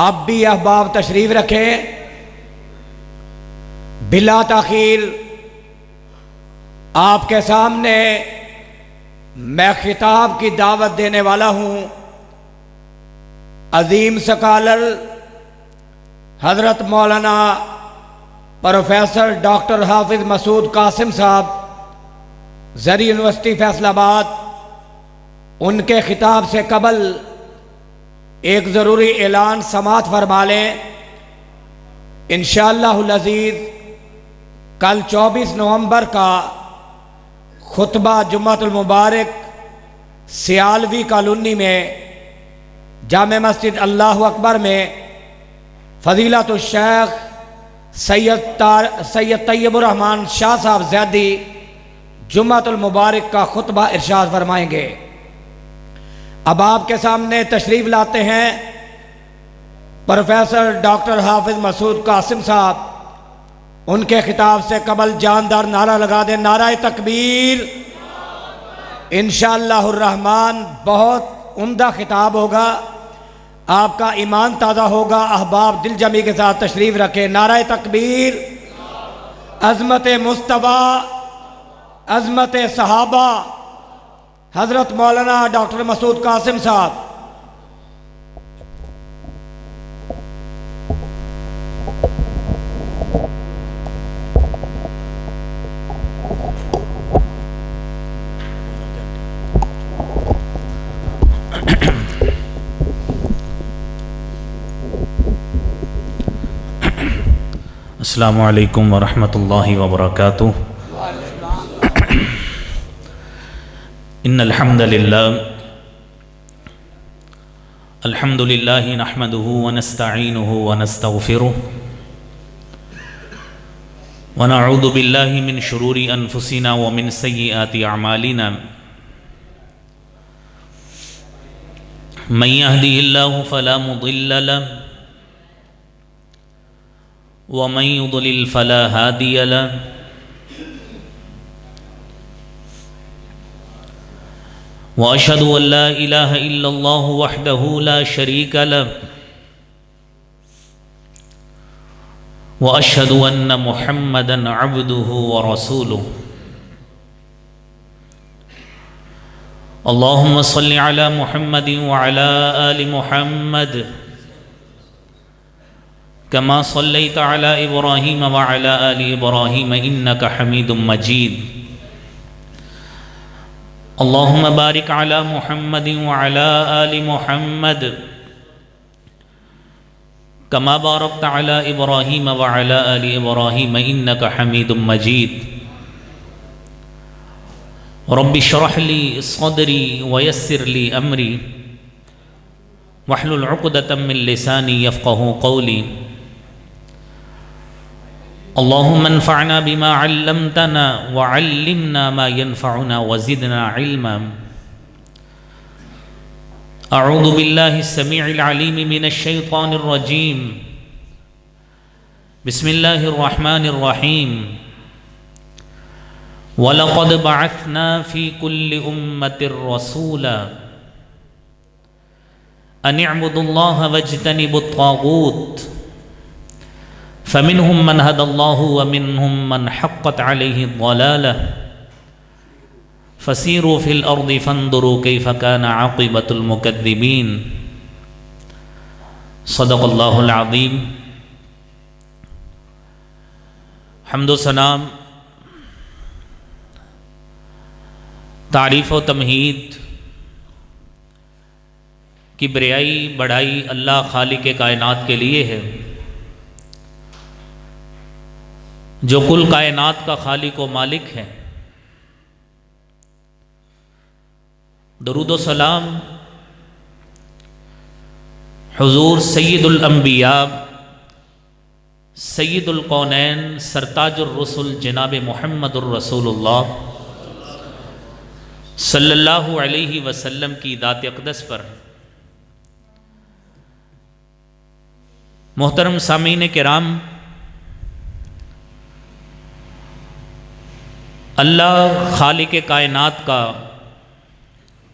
اب بھی احباب تشریف رکھیں۔ بلا تاخیر آپ کے سامنے میں خطاب کی دعوت دینے والا ہوں عظیم سکالر حضرت مولانا پروفیسر ڈاکٹر حافظ مسعود قاسم صاحب زرعی یونیورسٹی فیصل آباد۔ ان کے خطاب سے قبل ایک ضروری اعلان سماعت فرما لیں۔ انشاءاللہ العزیز کل 24 نومبر کا خطبہ جمعۃ المبارک سیالوی کالونی میں جامع مسجد اللہ اکبر میں فضیلت الشیخ سید طیب الرحمن شاہ صاحب زیدی جمعۃ المبارک کا خطبہ ارشاد فرمائیں گے۔ اب آپ کے سامنے تشریف لاتے ہیں پروفیسر ڈاکٹر حافظ مسعود قاسم صاحب۔ ان کے خطاب سے قبل جاندار نعرہ لگا دیں، نعرہ تکبیر۔ انشاءاللہ الرحمن بہت عمدہ خطاب ہوگا، آپ کا ایمان تازہ ہوگا۔ احباب دل جمی کے ساتھ تشریف رکھیں، نعرہ تکبیر۔ عظمت مصطفیٰ، عظمت صحابہ، حضرت مولانا ڈاکٹر مسعود قاسم صاحب۔ السلام علیکم ورحمۃ اللہ وبرکاتہ۔ ان الحمد للہ نحمده ونستعینه ونستغفره ونعوذ باللہ من شرور انفسنا ومن سیئات اعمالنا من يهده الله فلا مضل له ومن يضلل فلا هادي له وأشهد أن لا إله إلا الله وحده لا شريك له وأشهد أن محمدا عبده ورسوله اللهم صل على محمد وعلى آل محمد كما صليت على إبراهيم وعلى آل إبراهيم إنك حميد مجيد اللهم بارك على محمد وعلى آل محمد كما باركت على إبراهيم وعلى آل إبراهيم إنك حميد مجيد رب اشرح لي صدري ويسر لي أمري واحلل عقدة من لساني يفقهوا قولي اللهم انفعنا بما علمتنا وعلمنا ما ينفعنا وزدنا علما اعوذ بالله السميع العليم من الشيطان الرجيم بسم الله الرحمن الرحيم ولقد بعثنا في كل أمة رسولا أن اعبدوا الله واجتنبوا الطاغوت فمنهم من هدى الله ومنهم من حقت عليه الضلالة فسيروا في الأرض فانظروا كيف كان عاقبة المكذبين صدق الله العظيم۔ حمد و ثنا، تعریف و تمہید، کبریائی بڑائی اللہ خالق کائنات کے لیے ہے جو کل کائنات کا خالق و مالک ہے۔ درود و سلام حضور سید الانبیاء سید القونین سرتاج الرسل جناب محمد الرسول اللہ صلی اللہ علیہ وسلم کی ذات اقدس پر۔ محترم سامعین کرام، اللہ خالق کائنات کا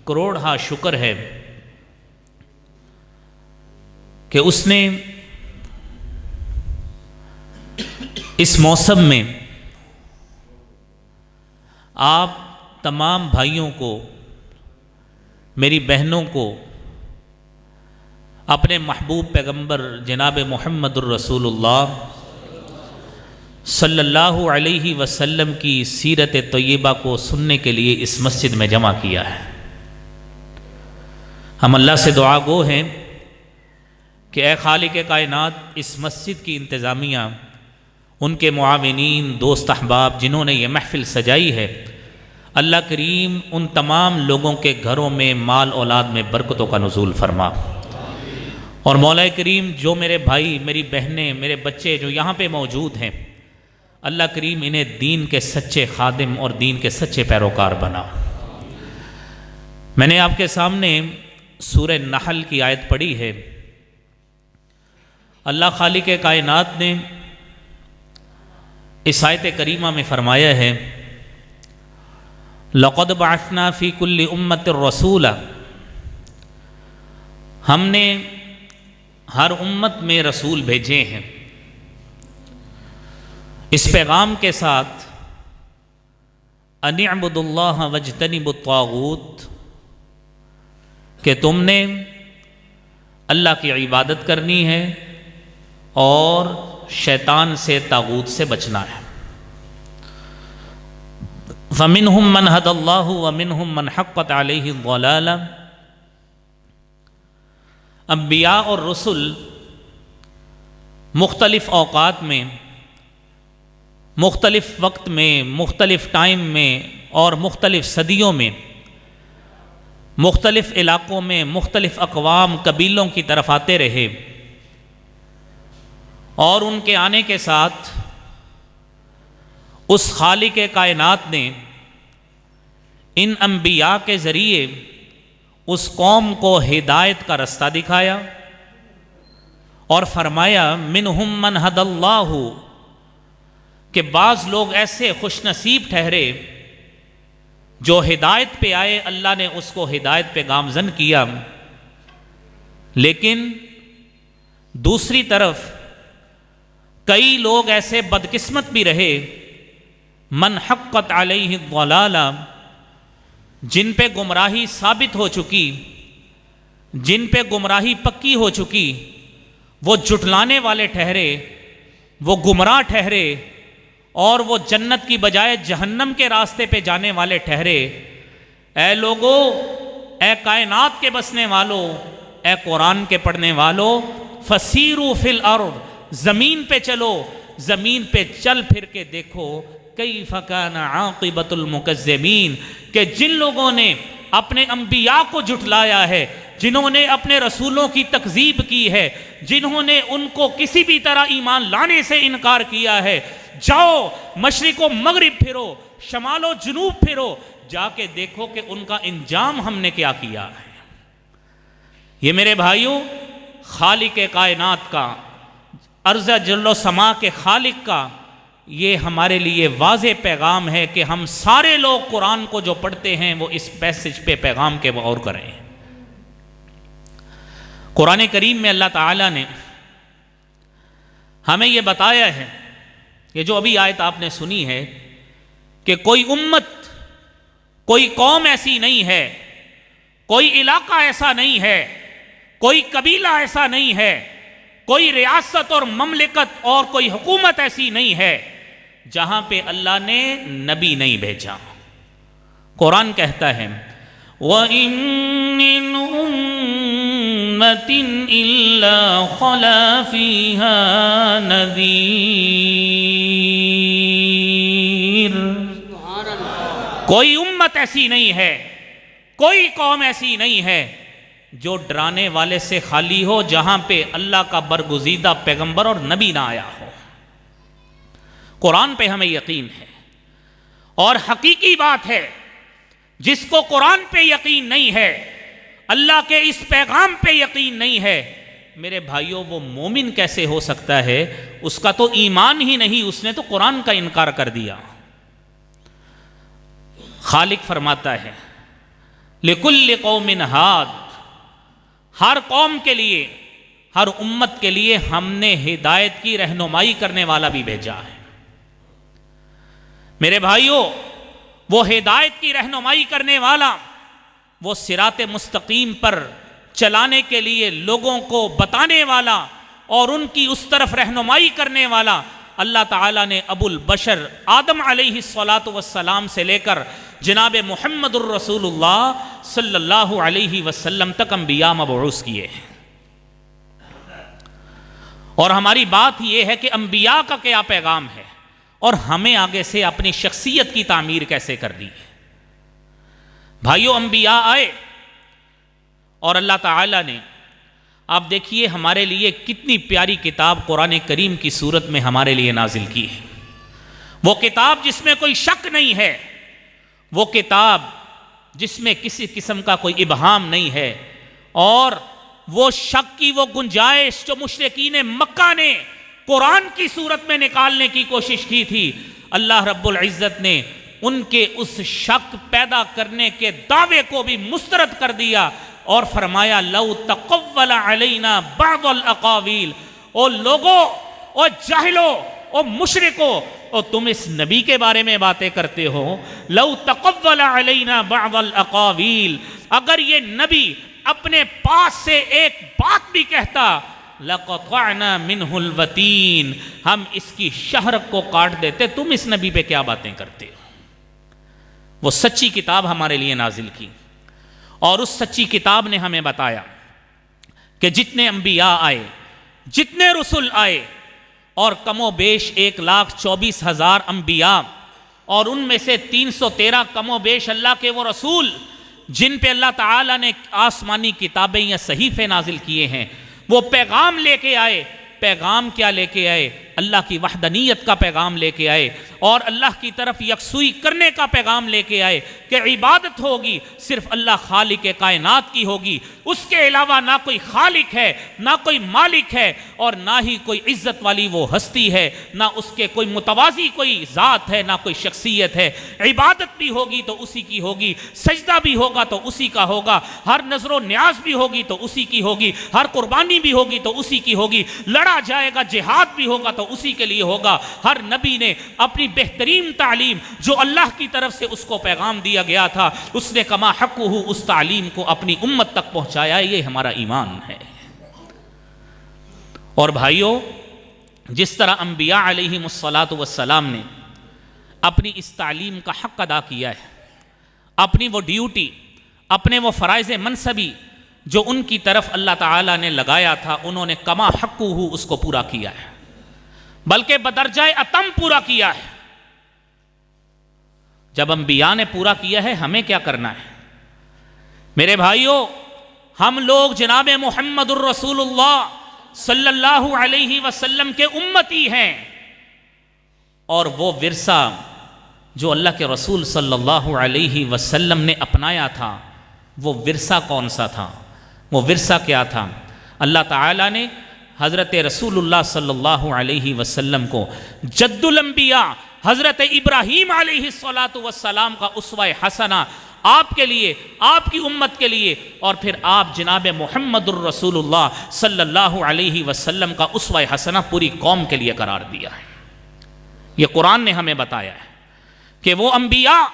کروڑ ہا شکر ہے کہ اس نے اس موسم میں آپ تمام بھائیوں کو، میری بہنوں کو، اپنے محبوب پیغمبر جناب محمد الرسول اللہ صلی اللہ علیہ وسلم کی سیرت طیبہ کو سننے کے لیے اس مسجد میں جمع کیا ہے۔ ہم اللہ سے دعا گو ہیں کہ اے خالق کائنات، اس مسجد کی انتظامیہ، ان کے معاونین، دوست احباب جنہوں نے یہ محفل سجائی ہے، اللہ کریم ان تمام لوگوں کے گھروں میں، مال اولاد میں برکتوں کا نزول فرما۔ اور مولا کریم جو میرے بھائی، میری بہنیں، میرے بچے جو یہاں پہ موجود ہیں، اللہ کریم انہیں دین کے سچے خادم اور دین کے سچے پیروکار بنا۔ میں نے آپ کے سامنے سورہ نحل کی آیت پڑھی ہے۔ اللہ خالق کائنات نے اس آیت کریمہ میں فرمایا ہے، لَقَدْ بَعَثْنَا فِي كُلِّ أُمَّةٍ رَسُولًا، ہم نے ہر امت میں رسول بھیجے ہیں اس پیغام کے ساتھ، أَنِ اعْبُدُوا اللَّهَ وَاجْتَنِبُوا الطَّاغُوتَ، کہ تم نے اللہ کی عبادت کرنی ہے اور شیطان سے، طاغوت سے بچنا ہے۔ فَمِنْهُمْ مَنْ هَدَى اللَّهُ وَمِنْهُمْ مَنْ حَقَّتْ عَلَيْهِ الضَّلَالَةُ۔ انبیاء اور رسل مختلف اوقات میں، مختلف وقت میں، مختلف ٹائم میں اور مختلف صدیوں میں مختلف علاقوں میں مختلف اقوام، قبیلوں کی طرف آتے رہے، اور ان کے آنے کے ساتھ اس خالق کائنات نے ان انبیاء کے ذریعے اس قوم کو ہدایت کا رستہ دکھایا اور فرمایا منہم من ہدی اللہ، کہ بعض لوگ ایسے خوش نصیب ٹھہرے جو ہدایت پہ آئے، اللہ نے اس کو ہدایت پہ گامزن کیا، لیکن دوسری طرف کئی لوگ ایسے بدقسمت بھی رہے، من حقت علیہ الضلالہ، جن پہ گمراہی ثابت ہو چکی، جن پہ گمراہی پکی ہو چکی، وہ جھٹلانے والے ٹھہرے، وہ گمراہ ٹھہرے، اور وہ جنت کی بجائے جہنم کے راستے پہ جانے والے ٹھہرے۔ اے لوگو، اے کائنات کے بسنے والو، اے قرآن کے پڑھنے والو، فسیروا فی الارض، زمین پہ چلو، زمین پہ چل پھر کے دیکھو کیف کان عاقبۃ المکذبین، کہ جن لوگوں نے اپنے انبیاء کو جھٹلایا ہے، جنہوں نے اپنے رسولوں کی تکذیب کی ہے، جنہوں نے ان کو کسی بھی طرح ایمان لانے سے انکار کیا ہے، جاؤ مشرق و مغرب پھرو، شمال و جنوب پھرو، جا کے دیکھو کہ ان کا انجام ہم نے کیا کیا ہے۔ یہ میرے بھائیوں، خالق کائنات کا، ارض جل و سما کے خالق کا یہ ہمارے لیے واضح پیغام ہے کہ ہم سارے لوگ قرآن کو جو پڑھتے ہیں وہ اس پیسج پہ پیغام کے غور کریں۔ قرآن کریم میں اللہ تعالیٰ نے ہمیں یہ بتایا ہے، یہ جو ابھی آیت آپ نے سنی ہے، کہ کوئی امت، کوئی قوم ایسی نہیں ہے، کوئی علاقہ ایسا نہیں ہے، کوئی قبیلہ ایسا نہیں ہے، کوئی ریاست اور مملکت اور کوئی حکومت ایسی نہیں ہے جہاں پہ اللہ نے نبی نہیں بھیجا۔ قرآن کہتا ہے وَإِن مِّنْ أُمَّةٍ إِلَّا خَلَا فِيهَا نَذِيرٌ، کوئی امت ایسی نہیں ہے، کوئی قوم ایسی نہیں ہے جو ڈرانے والے سے خالی ہو، جہاں پہ اللہ کا برگزیدہ پیغمبر اور نبی نہ آیا ہو۔ قرآن پہ ہمیں یقین ہے، اور حقیقی بات ہے، جس کو قرآن پہ یقین نہیں ہے، اللہ کے اس پیغام پہ یقین نہیں ہے، میرے بھائیوں وہ مومن کیسے ہو سکتا ہے؟ اس کا تو ایمان ہی نہیں، اس نے تو قرآن کا انکار کر دیا۔ خالق فرماتا ہے لِكُلِّ قَوْمٍ هَادٍ، ہر قوم کے لیے، ہر امت کے لیے ہم نے ہدایت کی رہنمائی کرنے والا بھی بھیجا ہے۔ میرے بھائیوں، وہ ہدایت کی رہنمائی کرنے والا، وہ صراط مستقیم پر چلانے کے لیے لوگوں کو بتانے والا اور ان کی اس طرف رہنمائی کرنے والا اللہ تعالیٰ نے ابو البشر آدم علیہ السلام سے لے کر جناب محمد الرسول اللہ صلی اللہ علیہ وسلم تک انبیاء مبعوث کیے ہیں۔ اور ہماری بات یہ ہے کہ انبیاء کا کیا پیغام ہے اور ہمیں آگے سے اپنی شخصیت کی تعمیر کیسے کرنی ہے۔ بھائیو، انبیاء آئے اور اللہ تعالیٰ نے، آپ دیکھیے ہمارے لیے کتنی پیاری کتاب قرآن کریم کی صورت میں ہمارے لیے نازل کی ہے۔ وہ کتاب جس میں کوئی شک نہیں ہے، وہ کتاب جس میں کسی قسم کا کوئی ابہام نہیں ہے، اور وہ شک کی وہ گنجائش جو مشرکین مکہ نے قرآن کی صورت میں نکالنے کی کوشش کی تھی، اللہ رب العزت نے ان کے اس شک پیدا کرنے کے دعوے کو بھی مسترد کر دیا اور فرمایا لو تقول علینا بعض الاقاویل، او لوگو، او جاہلو، او مشرکو، او تم اس نبی کے بارے میں باتیں کرتے ہو، لو تقول علینا بعض الاقاویل، اگر یہ نبی اپنے پاس سے ایک بات بھی کہتا لقطعنا منہ الوتین، ہم اس کی شہرک کو کاٹ دیتے، تم اس نبی پہ کیا باتیں کرتے ہو۔ وہ سچی کتاب ہمارے لیے نازل کی، اور اس سچی کتاب نے ہمیں بتایا کہ جتنے انبیاء آئے، جتنے رسول آئے، اور کم و بیش 1,24,000 انبیاء، اور ان میں سے 313 کم و بیش اللہ کے وہ رسول جن پہ اللہ تعالیٰ نے آسمانی کتابیں یا صحیفے نازل کیے ہیں، وہ پیغام لے کے آئے۔ پیغام کیا لے کے آئے؟ اللہ کی وحدانیت کا پیغام لے کے آئے، اور اللہ کی طرف یکسوئی کرنے کا پیغام لے کے آئے کہ عبادت ہوگی صرف اللہ خالق کائنات کی ہوگی، اس کے علاوہ نہ کوئی خالق ہے، نہ کوئی مالک ہے، اور نہ ہی کوئی عزت والی وہ ہستی ہے، نہ اس کے کوئی متوازی کوئی ذات ہے، نہ کوئی شخصیت ہے۔ عبادت بھی ہوگی تو اسی کی ہوگی، سجدہ بھی ہوگا تو اسی کا ہوگا، ہر نظر و نیاز بھی ہوگی تو اسی کی ہوگی، ہر قربانی بھی ہوگی تو اسی کی ہوگی، لڑا جائے گا، جہاد بھی ہوگا تو اسی کے لیے ہوگا۔ ہر نبی نے اپنی بہترین تعلیم جو اللہ کی طرف سے اس کو پیغام دیا گیا تھا، اس نے کما حقہ اس تعلیم کو اپنی امت تک پہنچایا۔ یہ ہمارا ایمان ہے۔ اور بھائیوں، جس طرح انبیاء علیہم السلام نے اپنی اس تعلیم کا حق ادا کیا ہے، اپنی وہ ڈیوٹی، اپنے وہ فرائض منصبی جو ان کی طرف اللہ تعالیٰ نے لگایا تھا، انہوں نے کما حقہ اس کو پورا کیا ہے، بلکہ بدرجہ اتم پورا کیا ہے۔ جب انبیاء نے پورا کیا ہے، ہمیں کیا کرنا ہے؟ میرے بھائیوں، ہم لوگ جناب محمد الرسول اللہ صلی اللہ علیہ وسلم کے امتی ہیں، اور وہ ورثہ جو اللہ کے رسول صلی اللہ علیہ وسلم نے اپنایا تھا، وہ ورثہ کون سا تھا؟ وہ ورثہ کیا تھا؟ اللہ تعالیٰ نے حضرت رسول اللہ صلی اللہ علیہ وسلم کو جد الانبیاء حضرت ابراہیم علیہ السلام کا اسوہ حسنہ آپ کے لیے، آپ کی امت کے لیے، اور پھر آپ جناب محمد الرسول اللہ صلی اللہ علیہ وسلم کا اسوہ حسنہ پوری قوم کے لیے قرار دیا ہے۔ یہ قرآن نے ہمیں بتایا ہے کہ وہ انبیاء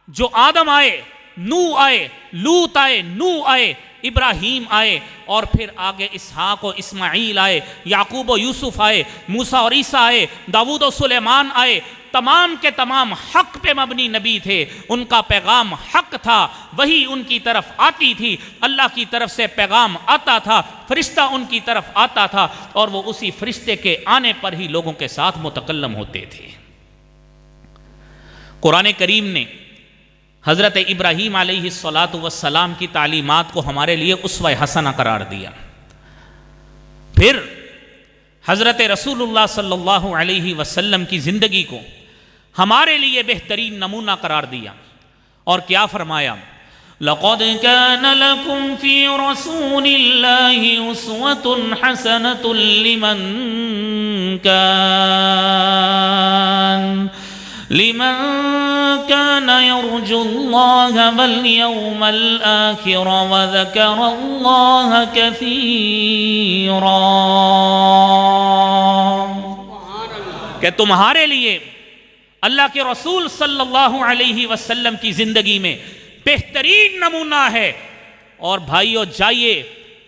جو آدم آئے، نوح آئے، لوط آئے، نوح آئے، ابراہیم آئے، اور پھر آگے اسحاق و اسماعیل آئے، یعقوب و یوسف آئے، موسیٰ اور عیسیٰ آئے، داؤد و سلیمان آئے، تمام کے تمام حق پہ مبنی نبی تھے۔ ان کا پیغام حق تھا، وہی ان کی طرف آتی تھی، اللہ کی طرف سے پیغام آتا تھا، فرشتہ ان کی طرف آتا تھا، اور وہ اسی فرشتے کے آنے پر ہی لوگوں کے ساتھ متکلم ہوتے تھے۔ قرآن کریم نے حضرت ابراہیم علیہ السلام کی تعلیمات کو ہمارے لیے اسوہ حسنہ قرار دیا۔ پھر حضرت رسول اللہ صلی اللہ علیہ وسلم کی زندگی کو ہمارے لیے بہترین نمونہ قرار دیا، اور کیا فرمایا؟ لَقَدْ كَانَ لَكُمْ فِي رَسُولِ اللَّهِ أُسْوَةٌ حَسَنَةٌ لمن كان يرجو الله واليوم الآخر وذكر الله كثيرا، کہ تمہارے لیے اللہ کے رسول صلی اللہ علیہ وسلم کی زندگی میں بہترین نمونہ ہے۔ اور بھائیو جائیے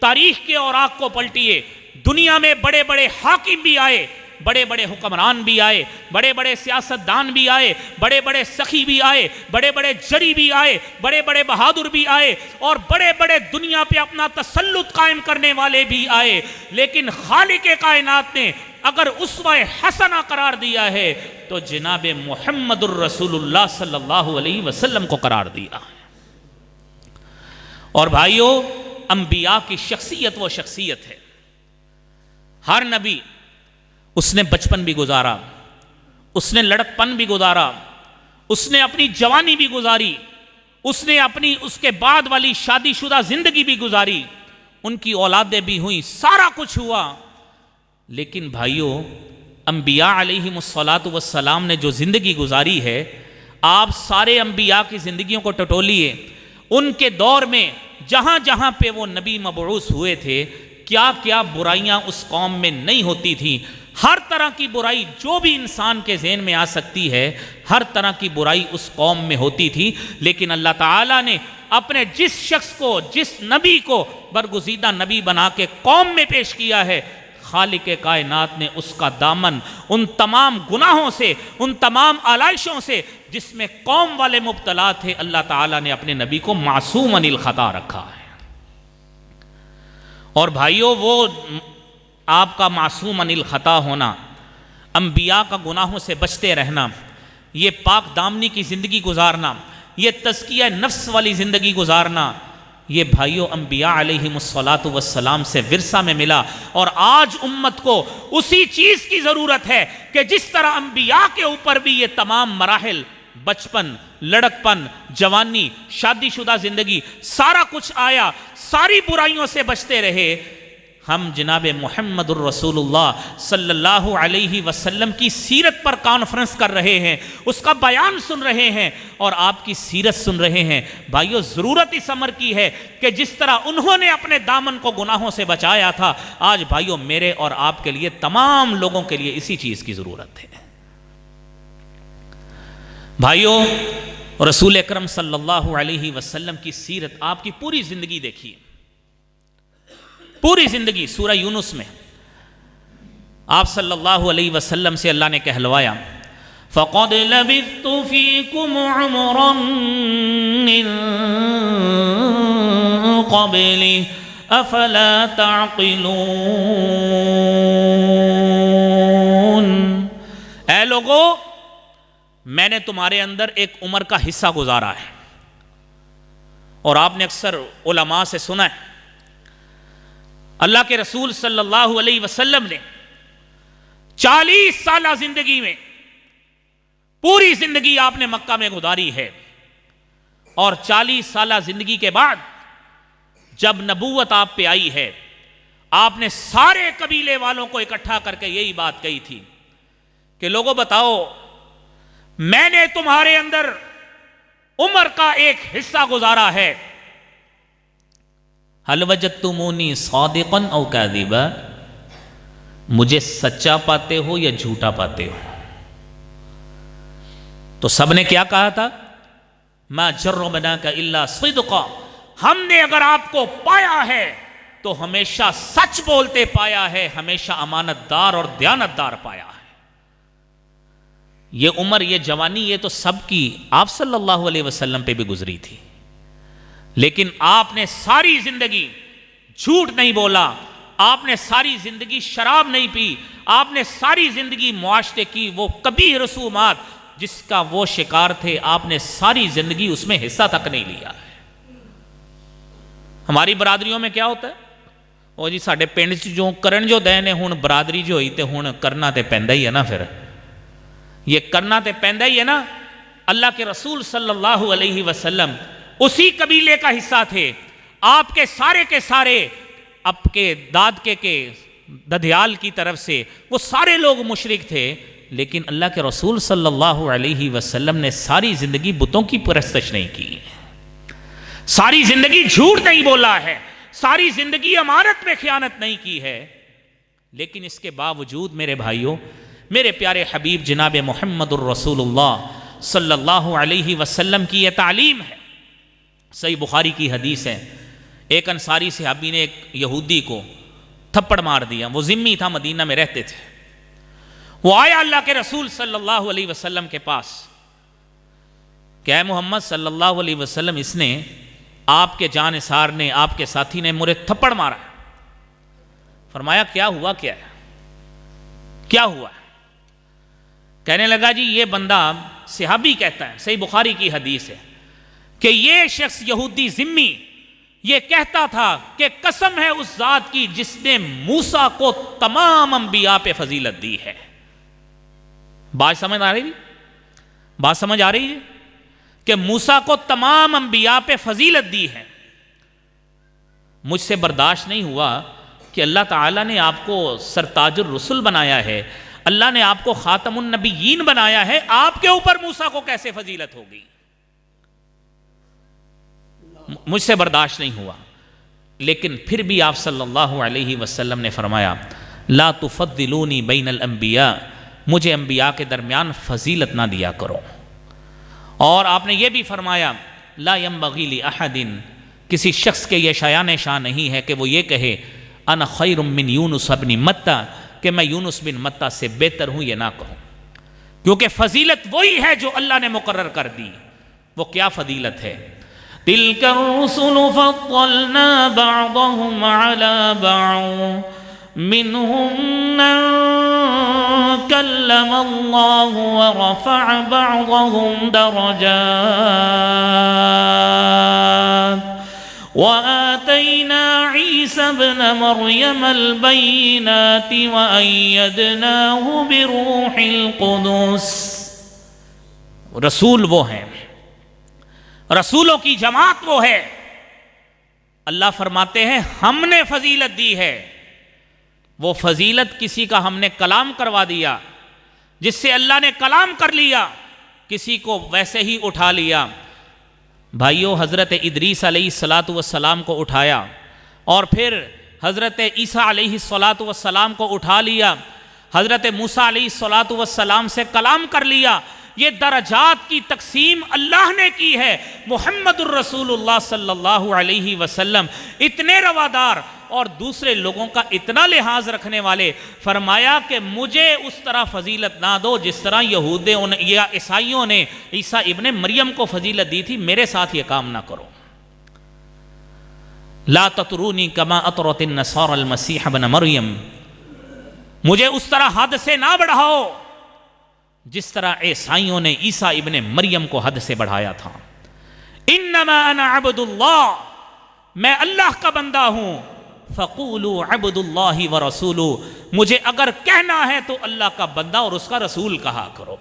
تاریخ کے اوراق کو پلٹیے، دنیا میں بڑے بڑے حاکم بھی آئے، بڑے بڑے حکمران بھی آئے، بڑے بڑے سیاستدان بھی آئے، بڑے بڑے سخی بھی آئے، بڑے بڑے جری بھی آئے، بڑے بڑے بہادر بھی آئے، اور بڑے بڑے دنیا پہ اپنا تسلط قائم کرنے والے بھی آئے، لیکن خالق کائنات نے اگر اسوہ حسنہ قرار دیا ہے تو جناب محمد الرسول اللہ صلی اللہ علیہ وسلم کو قرار دیا ہے۔ اور بھائیو، انبیاء کی شخصیت وہ شخصیت ہے، ہر نبی اس نے بچپن بھی گزارا، اس نے لڑکپن بھی گزارا، اس نے اپنی جوانی بھی گزاری، اس نے اپنی اس کے بعد والی شادی شدہ زندگی بھی گزاری، ان کی اولادیں بھی ہوئیں، سارا کچھ ہوا، لیکن بھائیو انبیاء علیہم السلام نے جو زندگی گزاری ہے، آپ سارے انبیاء کی زندگیوں کو ٹٹولیے، ان کے دور میں جہاں جہاں پہ وہ نبی مبعوث ہوئے تھے، کیا کیا برائیاں اس قوم میں نہیں ہوتی تھیں، ہر طرح کی برائی جو بھی انسان کے ذہن میں آ سکتی ہے، ہر طرح کی برائی اس قوم میں ہوتی تھی، لیکن اللہ تعالیٰ نے اپنے جس شخص کو، جس نبی کو برگزیدہ نبی بنا کے قوم میں پیش کیا ہے، خالق کائنات نے اس کا دامن ان تمام گناہوں سے، ان تمام آلائشوں سے جس میں قوم والے مبتلا تھے، اللہ تعالیٰ نے اپنے نبی کو معصوم عن الخطا رکھا ہے۔ اور بھائیو، وہ آپ کا معصوم عن الخطا ہونا، انبیاء کا گناہوں سے بچتے رہنا، یہ پاک دامنی کی زندگی گزارنا، یہ تزکیہ نفس والی زندگی گزارنا، یہ بھائیو انبیاء علیہم السلام سے ورثہ میں ملا، اور آج امت کو اسی چیز کی ضرورت ہے کہ جس طرح انبیاء کے اوپر بھی یہ تمام مراحل، بچپن، لڑکپن، جوانی، شادی شدہ زندگی، سارا کچھ آیا، ساری برائیوں سے بچتے رہے، ہم جناب محمد الرسول اللہ صلی اللہ علیہ وسلم کی سیرت پر کانفرنس کر رہے ہیں، اس کا بیان سن رہے ہیں اور آپ کی سیرت سن رہے ہیں۔ بھائیو، ضرورت اس امر کی ہے کہ جس طرح انہوں نے اپنے دامن کو گناہوں سے بچایا تھا، آج بھائیو میرے اور آپ کے لیے، تمام لوگوں کے لیے اسی چیز کی ضرورت ہے۔ بھائیو، رسول اکرم صلی اللہ علیہ وسلم کی سیرت، آپ کی پوری زندگی دیکھیے، پوری زندگی۔ سورہ یونس میں آپ صلی اللہ علیہ وسلم سے اللہ نے کہلوایا، فَقَدْ لَبِثْتُ فِيكُمْ عُمُرًا مِّن قَبْلِهِ أَفَلَا تَعْقِلُونَ۔ اے لوگو، میں نے تمہارے اندر ایک عمر کا حصہ گزارا ہے، اور آپ نے اکثر علماء سے سنا ہے، اللہ کے رسول صلی اللہ علیہ وسلم نے 40 سالہ زندگی میں، پوری زندگی آپ نے مکہ میں گزاری ہے، اور 40 سالہ زندگی کے بعد جب نبوت آپ پہ آئی ہے، آپ نے سارے قبیلے والوں کو اکٹھا کر کے یہی بات کہی تھی کہ لوگوں بتاؤ، میں نے تمہارے اندر عمر کا ایک حصہ گزارا ہے، حل وجدتمونی صادقا او کاذبا، مجھے سچا پاتے ہو یا جھوٹا پاتے ہو؟ تو سب نے کیا کہا تھا؟ ما جربناک الا صدقا، ہم نے اگر آپ کو پایا ہے تو ہمیشہ سچ بولتے پایا ہے، ہمیشہ امانت دار اور دیانت دار پایا ہے۔ یہ عمر، یہ جوانی، یہ تو سب کی آپ صلی اللہ علیہ وسلم پہ بھی گزری تھی، لیکن آپ نے ساری زندگی جھوٹ نہیں بولا، آپ نے ساری زندگی شراب نہیں پی، آپ نے ساری زندگی معاشرے کی وہ کبھی رسومات جس کا وہ شکار تھے، آپ نے ساری زندگی اس میں حصہ تک نہیں لیا ہے۔ ہماری برادریوں میں کیا ہوتا ہے؟ وہ جی ساڑھے پینڈ جو کرن جو دینے ہون برادری جو ہوئی تے ہون کرنا تے پہندہ ہی ہے نا، پھر یہ کرنا تے پہندہ ہی ہے نا۔ اللہ کے رسول صلی اللہ علیہ وسلم اسی قبیلے کا حصہ تھے، آپ کے سارے آپ کے دادکے کے ددھیال کی طرف سے وہ سارے لوگ مشرک تھے، لیکن اللہ کے رسول صلی اللہ علیہ وسلم نے ساری زندگی بتوں کی پرستش نہیں کی، ساری زندگی جھوٹ نہیں بولا ہے، ساری زندگی امانت میں خیانت نہیں کی ہے، لیکن اس کے باوجود میرے بھائیوں، میرے پیارے حبیب جناب محمد الرسول اللہ صلی اللہ علیہ وسلم کی یہ تعلیم ہے۔ صحیح بخاری کی حدیث ہے، ایک انصاری صحابی نے ایک یہودی کو تھپڑ مار دیا، وہ ذمی تھا، مدینہ میں رہتے تھے، وہ آیا اللہ کے رسول صلی اللہ علیہ وسلم کے پاس کہ اے محمد صلی اللہ علیہ وسلم، اس نے آپ کے جانثار نے، آپ کے ساتھی نے مجھے تھپڑ مارا۔ فرمایا کیا ہوا، کیا ہے، کیا ہوا؟ کہنے لگا جی یہ بندہ، صحابی کہتا ہے، صحیح بخاری کی حدیث ہے کہ یہ شخص یہودی ذمی یہ کہتا تھا کہ قسم ہے اس ذات کی جس نے موسیٰ کو تمام انبیاء پہ فضیلت دی ہے۔ بات سمجھ آ رہی ہے؟ بات سمجھ آ رہی ہے کہ موسیٰ کو تمام انبیاء پہ فضیلت دی ہے۔ مجھ سے برداشت نہیں ہوا کہ اللہ تعالیٰ نے آپ کو سرتاج الرسل بنایا ہے، اللہ نے آپ کو خاتم النبیین بنایا ہے، آپ کے اوپر موسیٰ کو کیسے فضیلت ہوگی؟ مجھ سے برداشت نہیں ہوا، لیکن پھر بھی آپ صلی اللہ علیہ وسلم نے فرمایا لا تفضلونی بین الانبیاء، مجھے انبیاء کے درمیان فضیلت نہ دیا کرو۔ اور آپ نے یہ بھی فرمایا لا ينبغی لأحد، کسی شخص کے یہ شایان شان نہیں ہے کہ وہ یہ کہے انا خیر من یونس بن متی، کہ میں یونس بن متی سے بہتر ہوں، یہ نہ کہوں، کیونکہ فضیلت وہی ہے جو اللہ نے مقرر کر دی۔ وہ کیا فضیلت ہے؟ تلک الرسل فضلنا بعضهم على بعض منهم من كلم الله ورفع بعضهم درجات وآتينا عيسى ابن مريم البينات وأيدناه بروح القدس۔ رسول وہ ہیں، رسولوں کی جماعت وہ ہے، اللہ فرماتے ہیں ہم نے فضیلت دی ہے۔ وہ فضیلت کسی کا ہم نے کلام کروا دیا، جس سے اللہ نے کلام کر لیا، کسی کو ویسے ہی اٹھا لیا۔ بھائیو، حضرت ادریس علیہ السلام کو اٹھایا، اور پھر حضرت عیسیٰ علیہ السلام کو اٹھا لیا، حضرت موسیٰ علیہ السلام سے کلام کر لیا۔ یہ درجات کی تقسیم اللہ نے کی ہے۔ محمد الرسول اللہ صلی اللہ علیہ وسلم اتنے روادار اور دوسرے لوگوں کا اتنا لحاظ رکھنے والے، فرمایا کہ مجھے اس طرح فضیلت نہ دو جس طرح یہودیوں یا عیسائیوں نے عیسیٰ ابن مریم کو فضیلت دی تھی، میرے ساتھ یہ کام نہ کرو۔ لا تطرونی کما اطرت النصارى المسیح ابن مریم، مجھے اس طرح حد سے نہ بڑھاؤ جس طرح عیسائیوں نے عیسیٰ ابن مریم کو حد سے بڑھایا تھا۔ انما انا عبد اللہ، میں اللہ کا بندہ ہوں، فقولوا عبد اللہ ورسولہ، مجھے اگر کہنا ہے تو اللہ کا بندہ اور اس کا رسول کہا کرو۔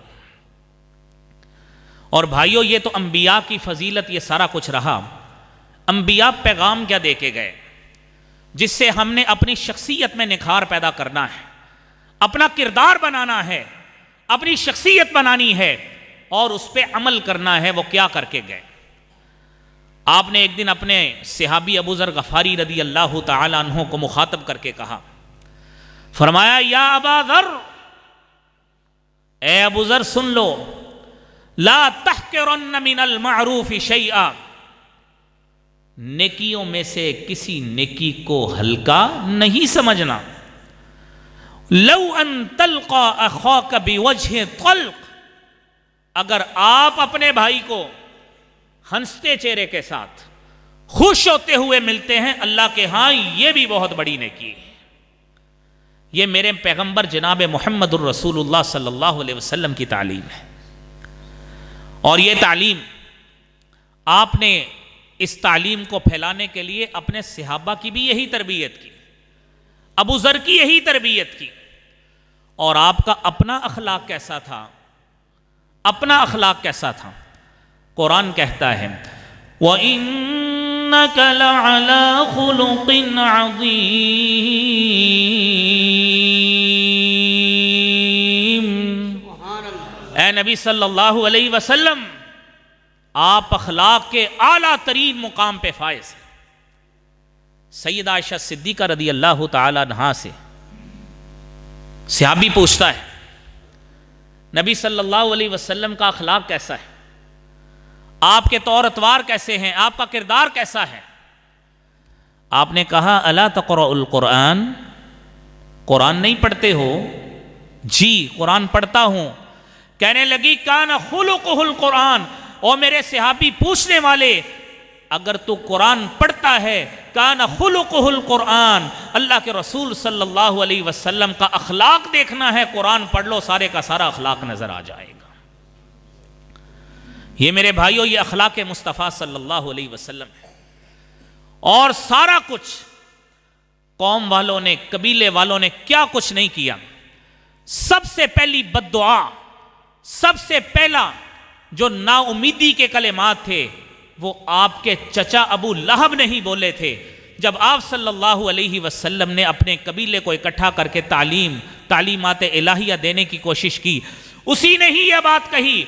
اور بھائیو، یہ تو انبیاء کی فضیلت، یہ سارا کچھ رہا۔ انبیاء پیغام کیا دے کے گئے جس سے ہم نے اپنی شخصیت میں نکھار پیدا کرنا ہے، اپنا کردار بنانا ہے، اپنی شخصیت بنانی ہے اور اس پہ عمل کرنا ہے۔ وہ کیا کر کے گئے؟ آپ نے ایک دن اپنے صحابی ابو ذر غفاری رضی اللہ تعالی عنہ کو مخاطب کر کے کہا، فرمایا یا ابا ذر، اے ابو ذر سن لو، لا تحقرن من المعروف شیئا، نیکیوں میں سے کسی نیکی کو ہلکا نہیں سمجھنا۔ لو ان تلقا اخاک بوجہ طلق، اگر آپ اپنے بھائی کو ہنستے چہرے کے ساتھ خوش ہوتے ہوئے ملتے ہیں، اللہ کے ہاں یہ بھی بہت بڑی نیکی ہے۔ یہ میرے پیغمبر جناب محمد الرسول اللہ صلی اللہ علیہ وسلم کی تعلیم ہے، اور یہ تعلیم آپ نے اس تعلیم کو پھیلانے کے لیے اپنے صحابہ کی بھی یہی تربیت کی، ابو ذر کی یہی تربیت کی۔ اور آپ کا اپنا اخلاق کیسا تھا؟ اپنا اخلاق کیسا تھا؟ قرآن کہتا ہے وَإِنَّكَ لَعَلَىٰ خُلُقٍ عَظِيمٍ، اے نبی صلی اللہ علیہ وسلم، آپ اخلاق کے اعلیٰ ترین مقام پہ فائز ہیں۔ سیدہ عائشہ صدیقہ رضی اللہ تعالی عنہا سے صحابی پوچھتا ہے، نبی صلی اللہ علیہ وسلم کا اخلاق کیسا ہے؟ آپ کے طور اطوار کیسے ہیں؟ آپ کا کردار کیسا ہے؟ آپ نے کہا الا تقرأ القرآن، قرآن نہیں پڑھتے ہو؟ جی قرآن پڑھتا ہوں۔ کہنے لگی کان خلقہ القرآن، اور میرے صحابی پوچھنے والے، اگر تو قرآن پڑھتا ہے کان خلقہ القرآن، اللہ کے رسول صلی اللہ علیہ وسلم کا اخلاق دیکھنا ہے، قرآن پڑھ لو، سارے کا سارا اخلاق نظر آ جائے گا۔ یہ میرے بھائیوں، یہ اخلاق مصطفیٰ صلی اللہ علیہ وسلم ہے۔ اور سارا کچھ قوم والوں نے، قبیلے والوں نے کیا کچھ نہیں کیا۔ سب سے پہلی بد دعا، سب سے پہلا جو نا امیدی کے کلمات تھے، وہ آپ کے چچا ابو لہب نہیں بولے تھے۔ جب آپ صلی اللہ علیہ وسلم نے اپنے قبیلے کو اکٹھا کر کے تعلیمات الہیہ دینے کی کوشش کی، اسی نے ہی یہ بات کہی،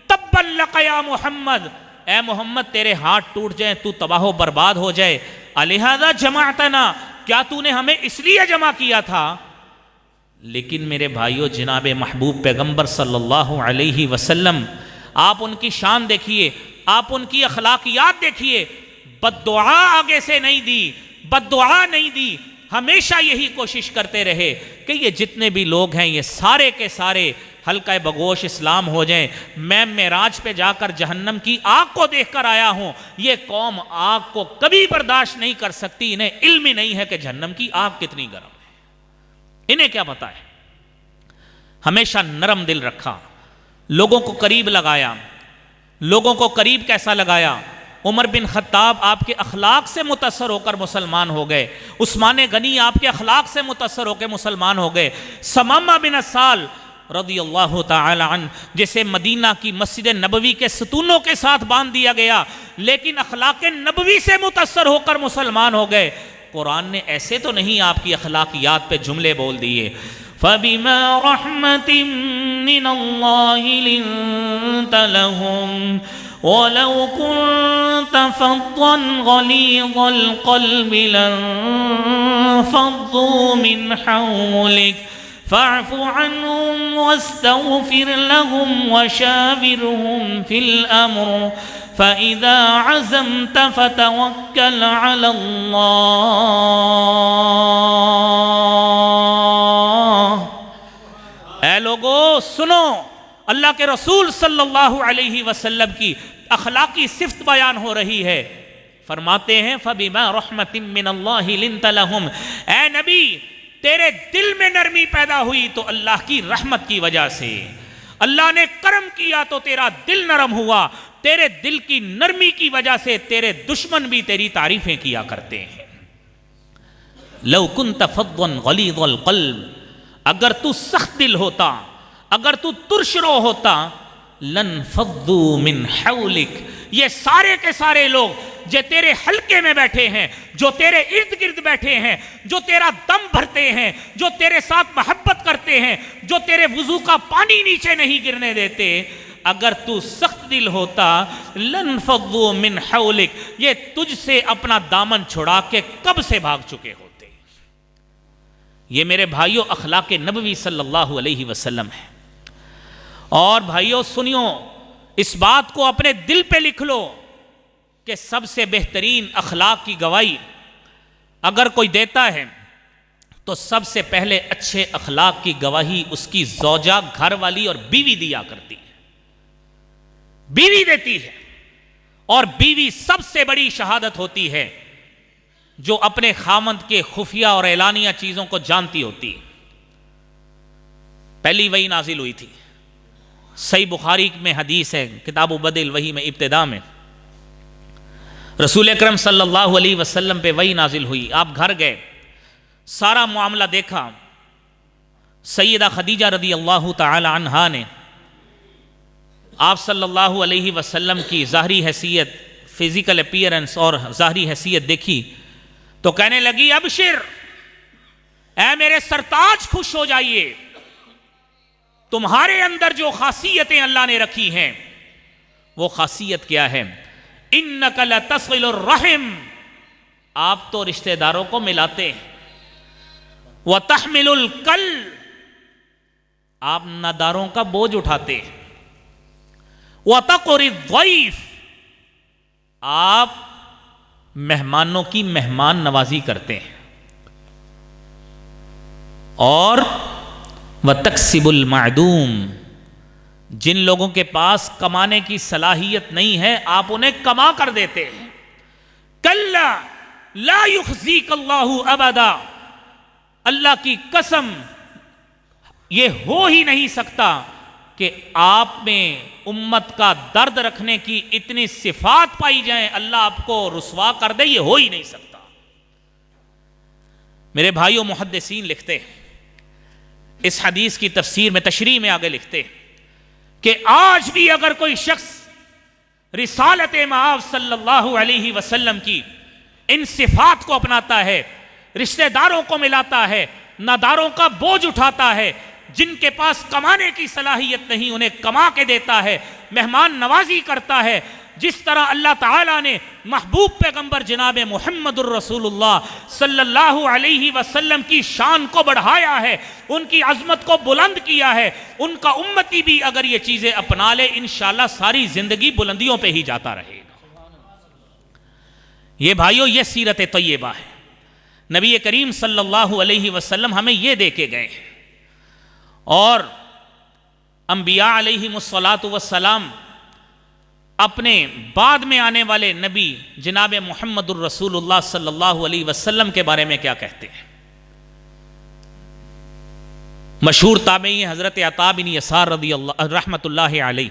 تبا لک یا محمد، اے محمد تیرے ہاتھ ٹوٹ جائیں، تو تباہ و برباد ہو جائے، الہذا جمعتنا، کیا تو نے ہمیں اس لیے جمع کیا تھا؟ لیکن میرے بھائیوں، جناب محبوب پیغمبر صلی اللہ علیہ وسلم، آپ ان کی شان دیکھیے، آپ ان کی اخلاقیات دیکھیے، بد دعا آگے سے نہیں دی، بد دعا نہیں دی، ہمیشہ یہی کوشش کرتے رہے کہ یہ جتنے بھی لوگ ہیں یہ سارے کے سارے حلقہ بگوش اسلام ہو جائیں۔ میں معراج پہ جا کر جہنم کی آگ کو دیکھ کر آیا ہوں، یہ قوم آگ کو کبھی برداشت نہیں کر سکتی، انہیں علم ہی نہیں ہے کہ جہنم کی آگ کتنی گرم ہے، انہیں کیا پتا ہے۔ ہمیشہ نرم دل رکھا، لوگوں کو قریب لگایا۔ لوگوں کو قریب کیسا لگایا؟ عمر بن خطاب آپ کے اخلاق سے متاثر ہو کر مسلمان ہو گئے، عثمان غنی آپ کے اخلاق سے متاثر ہو کے مسلمان ہو گئے، ثمامہ بن اسال رضی اللہ تعالی عنہ جسے مدینہ کی مسجد نبوی کے ستونوں کے ساتھ باندھ دیا گیا، لیکن اخلاق نبوی سے متاثر ہو کر مسلمان ہو گئے۔ قرآن نے ایسے تو نہیں آپ کی اخلاقیات پہ جملے بول دیے، فَبِمَا رَحْمَةٍ مِّنَ اللَّهِ لِنْتَ لَهُمْ وَلَوْ كُنْتَ فَضًّا غَلِيظَ الْقَلْبِ لَانفَضُّوا مِنْ حَوْلِكَ فَاعْفُ عَنْهُمْ وَاسْتَغْفِرْ لَهُمْ وَشَاوِرْهُمْ فِي الْأَمْرِ فَإِذَا عَزَمْتَ فَتَوَكَّلْ عَلَى اللَّهِ۔ اے لوگو سنو، اللہ کے رسول صلی اللہ علیہ وسلم کی اخلاقی صفت بیان ہو رہی ہے۔ فرماتے ہیں فَبِمَا رَحْمَةٍ مِّنَ اللَّهِ لِنْتَ لَهُمْ، اے نبی تیرے دل میں نرمی پیدا ہوئی تو اللہ کی رحمت کی وجہ سے، اللہ نے کرم کیا تو تیرا دل نرم ہوا، تیرے دل کی نرمی کی وجہ سے تیرے دشمن بھی تیری تعریفیں کیا کرتے ہیں۔ لو كنت فظا غلیظ القلب، اگر تو سخت دل ہوتا، اگر تو ترشرو ہوتا، لانفضوا من حولک، یہ سارے کے سارے لوگ جو تیرے حلقے میں بیٹھے ہیں، جو تیرے ارد گرد بیٹھے ہیں، جو تیرا دم بھرتے ہیں، جو تیرے ساتھ محبت کرتے ہیں، جو تیرے وضو کا پانی نیچے نہیں گرنے دیتے، اگر تو سخت دل ہوتا، لانفضوا من حولک، یہ تجھ سے اپنا دامن چھڑا کے کب سے بھاگ چکے ہوتے۔ یہ میرے بھائیوں اخلاق نبوی صلی اللہ علیہ وسلم ہے۔ اور بھائیوں سنیو، اس بات کو اپنے دل پہ لکھ لو کہ سب سے بہترین اخلاق کی گواہی اگر کوئی دیتا ہے تو سب سے پہلے اچھے اخلاق کی گواہی اس کی زوجہ، گھر والی اور بیوی دیا کرتی ہے، بیوی دیتی ہے۔ اور بیوی سب سے بڑی شہادت ہوتی ہے جو اپنے خامند کے خفیہ اور اعلانیہ چیزوں کو جانتی ہوتی ہے۔ پہلی وحی نازل ہوئی تھی، صحیح بخاری میں حدیث ہے، کتاب بدء الوحی میں ابتدا میں رسول اکرم صلی اللہ علیہ وسلم پہ وحی نازل ہوئی، آپ گھر گئے، سارا معاملہ دیکھا، سیدہ خدیجہ رضی اللہ تعالی عنہا نے آپ صلی اللہ علیہ وسلم کی ظاہری حیثیت، فزیکل اپیئرنس اور ظاہری حیثیت دیکھی تو کہنے لگی ابشر، اے میرے سرتاج خوش ہو جائیے، تمہارے اندر جو خاصیتیں اللہ نے رکھی ہیں وہ خاصیت کیا ہے؟ اِنَّكَ لَتَصِلُ الرَّحِمِ، آپ تو رشتہ داروں کو ملاتے ہیں، وَتَحْمِلُ الْكَلِّ، آپ ناداروں کا بوجھ اٹھاتے ہیں، وَتَقْرِ الضَّيْفِ، آپ مہمانوں کی مہمان نوازی کرتے ہیں، اور وَتَكْسِبُ الْمَعْدُومِ، جن لوگوں کے پاس کمانے کی صلاحیت نہیں ہے آپ انہیں کما کر دیتے ہیں۔ کَلَّا لَا يُخْزِيكَ اللَّهُ أَبَدًا، اللہ کی قسم یہ ہو ہی نہیں سکتا کہ آپ میں امت کا درد رکھنے کی اتنی صفات پائی جائیں، اللہ آپ کو رسوا کر دے، یہ ہو ہی نہیں سکتا۔ میرے بھائیوں، محدثین لکھتے ہیں اس حدیث کی تفسیر میں، تشریح میں آگے لکھتے ہیں کہ آج بھی اگر کوئی شخص رسالت مآب صلی اللہ علیہ وسلم کی ان صفات کو اپناتا ہے، رشتہ داروں کو ملاتا ہے، ناداروں کا بوجھ اٹھاتا ہے، جن کے پاس کمانے کی صلاحیت نہیں انہیں کما کے دیتا ہے، مہمان نوازی کرتا ہے، جس طرح اللہ تعالیٰ نے محبوب پیغمبر جناب محمد الرسول اللہ صلی اللہ علیہ وسلم کی شان کو بڑھایا ہے، ان کی عظمت کو بلند کیا ہے، ان کا امتی بھی اگر یہ چیزیں اپنا لے انشاءاللہ ساری زندگی بلندیوں پہ ہی جاتا رہے گا۔ یہ بھائیوں، یہ سیرت طیبہ ہے، نبی کریم صلی اللہ علیہ وسلم ہمیں یہ دے کے گئے ہیں، اور انبیاء علیہم السلام اپنے بعد میں آنے والے نبی جناب محمد الرسول اللہ صلی اللہ علیہ وسلم کے بارے میں کیا کہتے ہیں؟ مشہور تابعی حضرت عطا بن یسار رضی اللہ رحمت اللہ علیہ،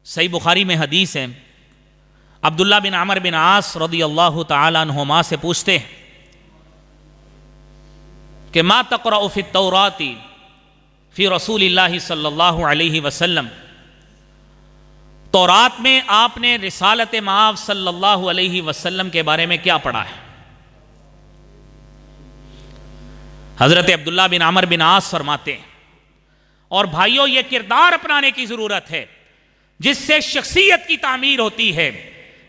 صحیح بخاری میں حدیث ہے، عبداللہ بن عمر بن عاص رضی اللہ تعالیٰ عنہما سے پوچھتے ہیں کہ ما تقرأ فی التوراۃ فی رسول اللہ صلی اللہ علیہ وسلم، تورات میں آپ نے رسالت مآب صلی اللہ علیہ وسلم کے بارے میں کیا پڑھا ہے؟ حضرت عبداللہ بن عمر بن عاص فرماتے ہیں، اور بھائیوں یہ کردار اپنانے کی ضرورت ہے جس سے شخصیت کی تعمیر ہوتی ہے،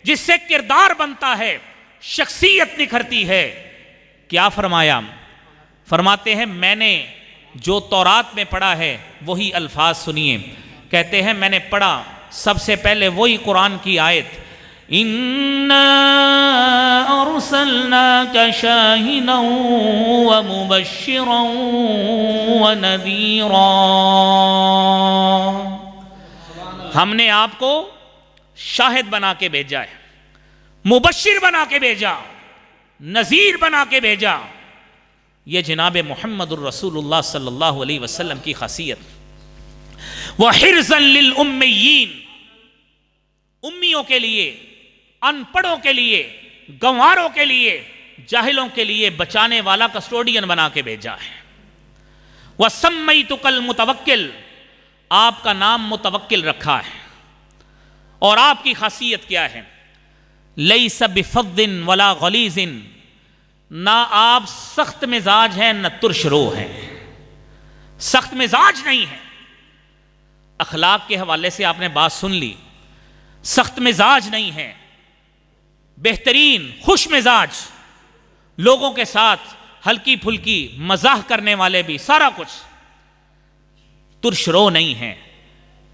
جس سے کردار بنتا ہے، شخصیت نکھرتی ہے۔ کیا فرمایا؟ فرماتے ہیں میں نے جو تورات میں پڑھا ہے وہی الفاظ سنیے۔ کہتے ہیں میں نے پڑھا سب سے پہلے وہی قرآن کی آیت، اِنَّا أَرْسَلْنَاكَ شَاهِدًا وَمُبَشِّرًا وَنَذِيرًا، ہم نے آپ کو شاہد بنا کے بھیجا ہے، مبشر بنا کے بھیجا، نذیر بنا کے بھیجا۔ یہ جناب محمد الرسول اللہ صلی اللہ علیہ وسلم کی خاصیت۔ وَحِرْزًا لِلْأُمِّيِّينَ، امیوں کے لیے، ان پڑھوں کے لیے، گنواروں کے لیے، جاہلوں کے لیے بچانے والا کسٹوڈین بنا کے بھیجا ہے۔ وَسَمَّيْتُكَ الْمُتَوَكِّلَ، آپ کا نام متوکل رکھا ہے، اور آپ کی خاصیت کیا ہے؟ لَيْسَ بِفَضٍ وَلَا غَلِيظٍ، نہ آپ سخت مزاج ہیں نہ ترش رو ہیں، سخت مزاج نہیں ہے۔ اخلاق کے حوالے سے آپ نے بات سن لی، سخت مزاج نہیں ہے، بہترین خوش مزاج، لوگوں کے ساتھ ہلکی پھلکی مزاح کرنے والے بھی، سارا کچھ۔ ترش رو نہیں ہے،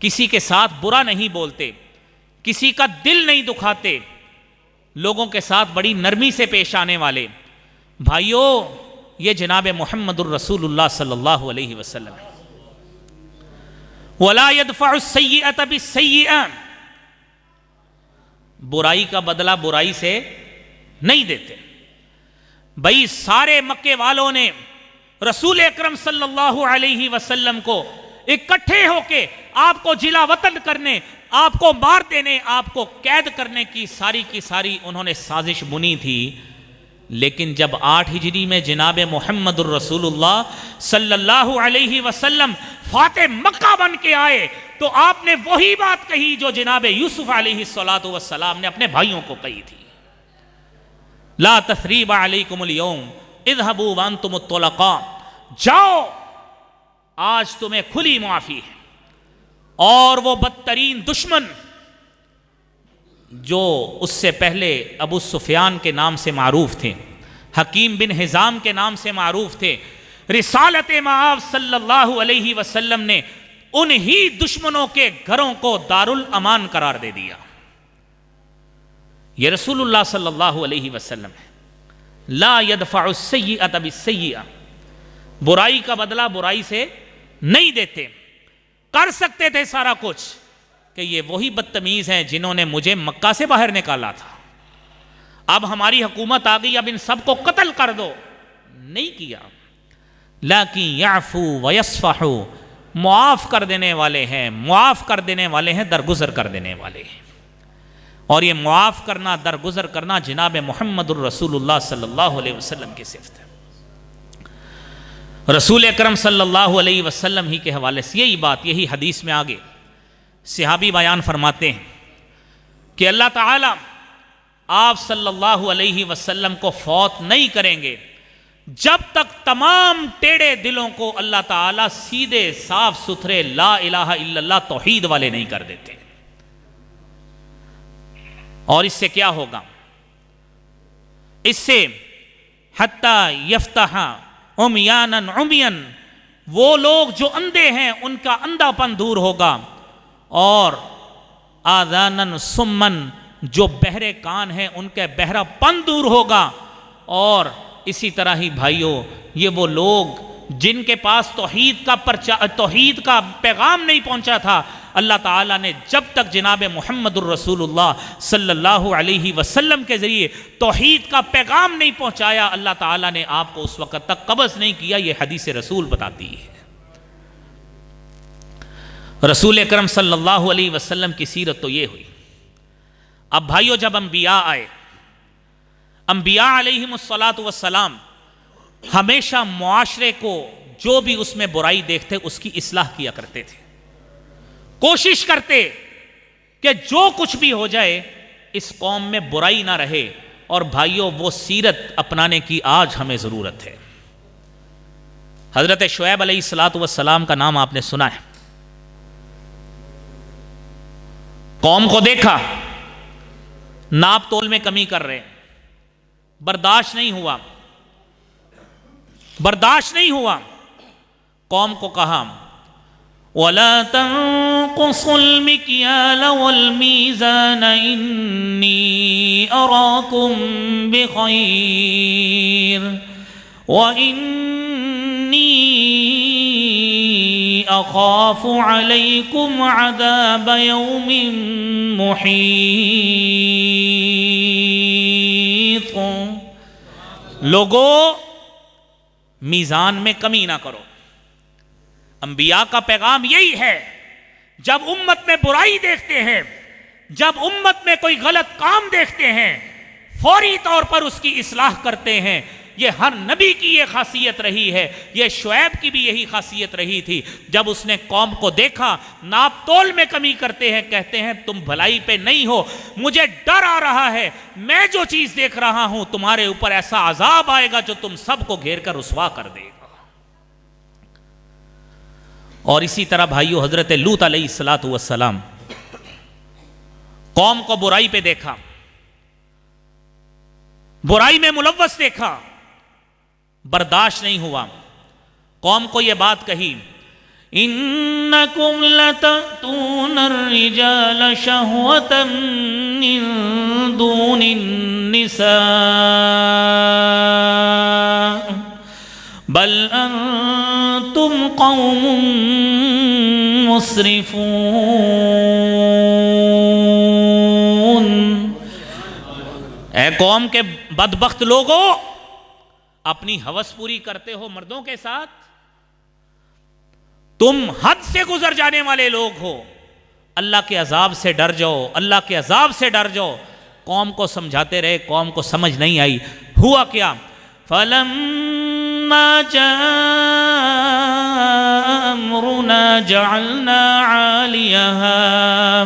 کسی کے ساتھ برا نہیں بولتے، کسی کا دل نہیں دکھاتے، لوگوں کے ساتھ بڑی نرمی سے پیش آنے والے۔ بھائیو، یہ جناب محمد الرسول اللہ صلی اللہ علیہ وسلم ہے۔ وَلَا يَدْفَعُ السَّيِّئَةَ بِالسَّيِّئَةِ، برائی کا بدلہ برائی سے نہیں دیتے۔ بھائی سارے مکے والوں نے رسول اکرم صلی اللہ علیہ وسلم کو اکٹھے ہو کے آپ کو جلا وطن کرنے، آپ کو مار دینے، آپ کو قید کرنے کی ساری انہوں نے سازش بنی تھی، لیکن جب 8 ہجری میں جناب محمد الرسول اللہ صلی اللہ علیہ وسلم فاتح مکہ بن کے آئے تو آپ نے وہی بات کہی جو جناب یوسف علیہ السلام نے اپنے بھائیوں کو کہی تھی، لا تثریب علیکم اليوم اذهبوا وانتم الطلقاء، جاؤ آج تمہیں کھلی معافی ہے۔ اور وہ بدترین دشمن جو اس سے پہلے ابو سفیان کے نام سے معروف تھے، حکیم بن حزام کے نام سے معروف تھے، رسالت مآب صلی اللہ علیہ وسلم نے انہی دشمنوں کے گھروں کو دارالامان قرار دے دیا۔ یہ رسول اللہ صلی اللہ علیہ وسلم ہے۔ لا يدفع السیئۃ بالسیئۃ، برائی کا بدلہ برائی سے نہیں دیتے۔ کر سکتے تھے سارا کچھ کہ یہ وہی بدتمیز ہیں جنہوں نے مجھے مکہ سے باہر نکالا تھا، اب ہماری حکومت آ گئی، اب ان سب کو قتل کر دو، نہیں کیا۔ لیکن یعفو ویصفحوا، معاف کر دینے والے ہیں، معاف کر دینے والے ہیں، درگزر کر دینے والے ہیں۔ اور یہ معاف کرنا، درگزر کرنا جناب محمد الرسول اللہ صلی اللہ علیہ وسلم کی صفت ہے۔ رسول اکرم صلی اللہ علیہ وسلم ہی کے حوالے سے یہی بات، یہی حدیث میں آگے صحابی بیان فرماتے ہیں کہ اللہ تعالیٰ آپ صلی اللہ علیہ وسلم کو فوت نہیں کریں گے جب تک تمام ٹیڑے دلوں کو اللہ تعالیٰ سیدھے صاف ستھرے لا الہ الا اللہ توحید والے نہیں کر دیتے۔ اور اس سے کیا ہوگا؟ اس سے حتی یفتح عمیانا عمیاً، وہ لوگ جو اندھے ہیں ان کا اندھا پن دور ہوگا، اور آذاناً سمن، جو بہرے کان ہیں ان کے بہرا پن دور ہوگا۔ اور اسی طرح ہی بھائیوں، یہ وہ لوگ جن کے پاس توحید کا پیغام نہیں پہنچا تھا، اللہ تعالیٰ نے جب تک جناب محمد الرسول اللہ صلی اللہ علیہ وسلم کے ذریعے توحید کا پیغام نہیں پہنچایا، اللہ تعالیٰ نے آپ کو اس وقت تک قبض نہیں کیا۔ یہ حدیث رسول بتاتی ہے۔ رسول اکرم صلی اللہ علیہ وسلم کی سیرت تو یہ ہوئی۔ اب بھائیو، جب انبیاء آئے، انبیاء علیہم السلام ہمیشہ معاشرے کو جو بھی اس میں برائی دیکھتے اس کی اصلاح کیا کرتے تھے، کوشش کرتے کہ جو کچھ بھی ہو جائے اس قوم میں برائی نہ رہے۔ اور بھائیو، وہ سیرت اپنانے کی آج ہمیں ضرورت ہے۔ حضرت شعیب علیہ السلام کا نام آپ نے سنا ہے۔ قوم کو دیکھا ناپ تول میں کمی کر رہے، برداشت نہیں ہوا، قوم کو کہا وَلَا تَنقُصُوا الْمِكْيَالَ وَالْمِيزَانَ إِنِّي أَرَاكُمْ بِخَيْرٍ وَإِنِّي أَخَافُ عَلَيْكُمْ عَذَابَ يَوْمٍ مُحِيطٍ۔ لوگو، میزان میں کمی نہ کرو۔ انبیاء کا پیغام یہی ہے، جب امت میں برائی دیکھتے ہیں، جب امت میں کوئی غلط کام دیکھتے ہیں، فوری طور پر اس کی اصلاح کرتے ہیں۔ یہ ہر نبی کی یہ خاصیت رہی ہے، یہ شعیب کی بھی یہی خاصیت رہی تھی۔ جب اس نے قوم کو دیکھا ناپ تول میں کمی کرتے ہیں، کہتے ہیں تم بھلائی پہ نہیں ہو، مجھے ڈر آ رہا ہے، میں جو چیز دیکھ رہا ہوں تمہارے اوپر ایسا عذاب آئے گا جو تم سب کو گھیر کر رسوا کر دے گا۔ اور اسی طرح بھائیو، حضرت لوط علیہ السلام قوم کو برائی پہ دیکھا، برائی میں ملوث دیکھا، برداشت نہیں ہوا، قوم کو یہ بات کہی انکم لتأتون الرجال شہوة من دون النساء بل انتم قوم مسرفون۔ اے قوم کے بدبخت لوگوں، اپنی ہوس پوری کرتے ہو مردوں کے ساتھ، تم حد سے گزر جانے والے لوگ ہو۔ اللہ کے عذاب سے ڈر جاؤ، اللہ کے عذاب سے ڈر جاؤ۔ قوم کو سمجھاتے رہے، قوم کو سمجھ نہیں آئی۔ ہوا کیا؟ فَلَمَّا جَاءَ أَمْرُنَا جَعَلْنَا عَالِيَهَا،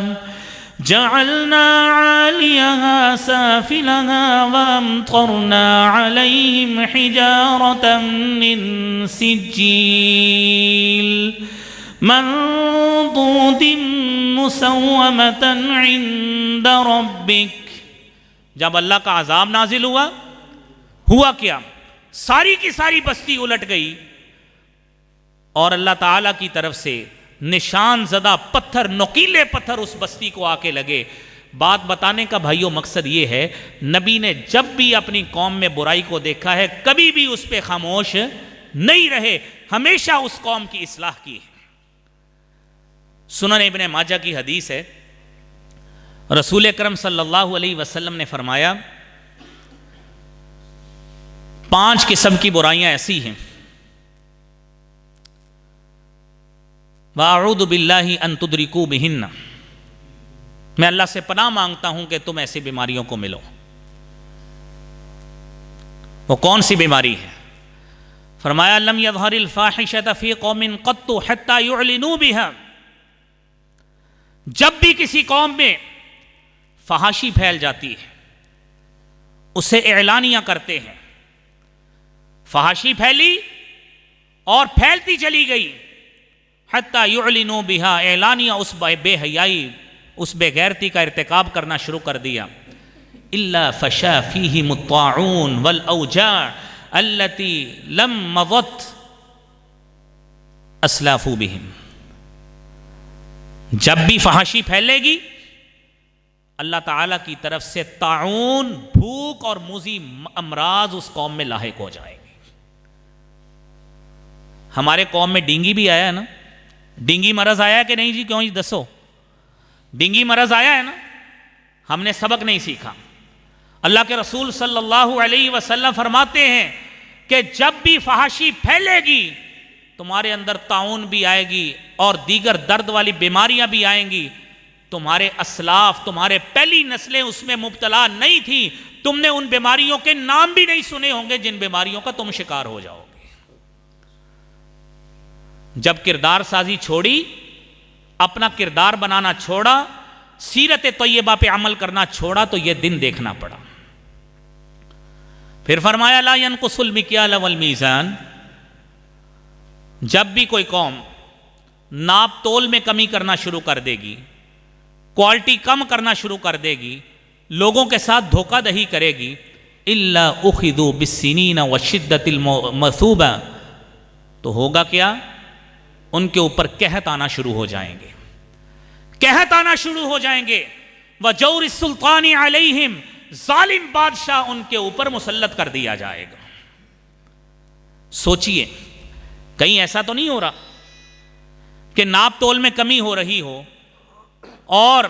جعلنا عاليها سافلها وأمطرنا عليهم حجارة من سجيل منضود مسومة عند ربك. جب اللہ کا عذاب نازل ہوا کیا؟ ساری کی ساری بستی الٹ گئی اور اللہ تعالیٰ کی طرف سے نشان زدہ پتھر، نوکیلے پتھر اس بستی کو آ کے لگے. بات بتانے کا بھائیوں مقصد یہ ہے، نبی نے جب بھی اپنی قوم میں برائی کو دیکھا ہے کبھی بھی اس پہ خاموش نہیں رہے، ہمیشہ اس قوم کی اصلاح کی ہے. سنن ابن ماجہ کی حدیث ہے، رسول اکرم صلی اللہ علیہ وسلم نے فرمایا 5 قسم کی برائیاں ایسی ہیں، وَأَعُوذُ بِاللَّهِ أَن تُدْرِكُوا بِهِنَّ، میں اللہ سے پناہ مانگتا ہوں کہ تم ایسی بیماریوں کو ملو. وہ کون سی بیماری ہے؟ فرمایا لَمْ يَظْهَرِ الْفَاحِشَةَ فِي قَوْمٍ قَطُّ حَتَّى يُعْلِنُوا بِهَا، جب بھی کسی قوم میں فحاشی پھیل جاتی ہے اسے اعلانیہ کرتے ہیں. فحاشی پھیلی اور پھیلتی چلی گئی، حتی یعلنوا بہا، اعلانیہ اس بے حیائی، اس بے غیرتی کا ارتکاب کرنا شروع کر دیا. الا فشا فیہم الطاعون والاوجاع التي لم مضت اسلاف بہم. جب بھی فحاشی پھیلے گی اللہ تعالیٰ کی طرف سے طاعون، بھوک اور موذی امراض اس قوم میں لاحق ہو جائیں گے. ہمارے قوم میں ڈینگی بھی آیا ہے نا؟ ڈینگی مرض آیا ہے کہ نہیں جی؟ کیوں جی دسو، ڈینگی مرض آیا ہے نا؟ ہم نے سبق نہیں سیکھا. اللہ کے رسول صلی اللہ علیہ وسلم فرماتے ہیں کہ جب بھی فحاشی پھیلے گی تمہارے اندر طاعون بھی آئے گی اور دیگر درد والی بیماریاں بھی آئیں گی. تمہارے اسلاف، تمہارے پہلی نسلیں اس میں مبتلا نہیں تھی، تم نے ان بیماریوں کے نام بھی نہیں سنے ہوں گے جن بیماریوں کا تم شکار ہو جاؤ گے. جب کردار سازی چھوڑی، اپنا کردار بنانا چھوڑا، سیرت طیبہ پہ عمل کرنا چھوڑا تو یہ دن دیکھنا پڑا. پھر فرمایا لا ينقص المکیال والمیزان، جب بھی کوئی قوم ناپ تول میں کمی کرنا شروع کر دے گی، کوالٹی کم کرنا شروع کر دے گی، لوگوں کے ساتھ دھوکہ دہی کرے گی، الا اخذوا بالسنین وشدۃ المثوبہ، تو ہوگا کیا؟ ان کے اوپر قحط آنا شروع ہو جائیں گے، قحط آنا شروع ہو جائیں گے. وجور السلطان علیہم، ظالم بادشاہ ان کے اوپر مسلط کر دیا جائے گا. سوچئے کہیں ایسا تو نہیں ہو رہا کہ ناپ تول میں کمی ہو رہی ہو اور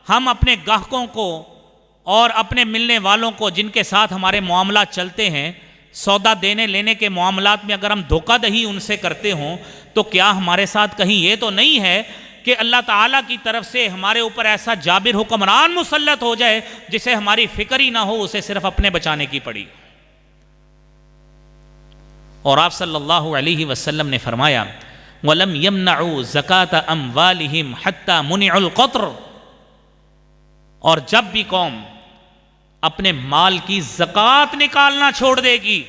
ہم اپنے گاہکوں کو اور اپنے ملنے والوں کو جن کے ساتھ ہمارے معاملات چلتے ہیں، سودا دینے لینے کے معاملات میں اگر ہم دھوکہ دہی ان سے کرتے ہوں تو کیا ہمارے ساتھ کہیں یہ تو نہیں ہے کہ اللہ تعالیٰ کی طرف سے ہمارے اوپر ایسا جابر حکمران مسلط ہو جائے جسے ہماری فکر ہی نہ ہو، اسے صرف اپنے بچانے کی پڑی. اور آپ صلی اللہ علیہ وسلم نے فرمایا وَلَمْ يَمْنَعُوا زَكَاةَ أَمْوَالِهِمْ حَتَّى مُنِعُوا الْقَطْرَ، اور جب بھی قوم اپنے مال کی زکوٰۃ نکالنا چھوڑ دے گی،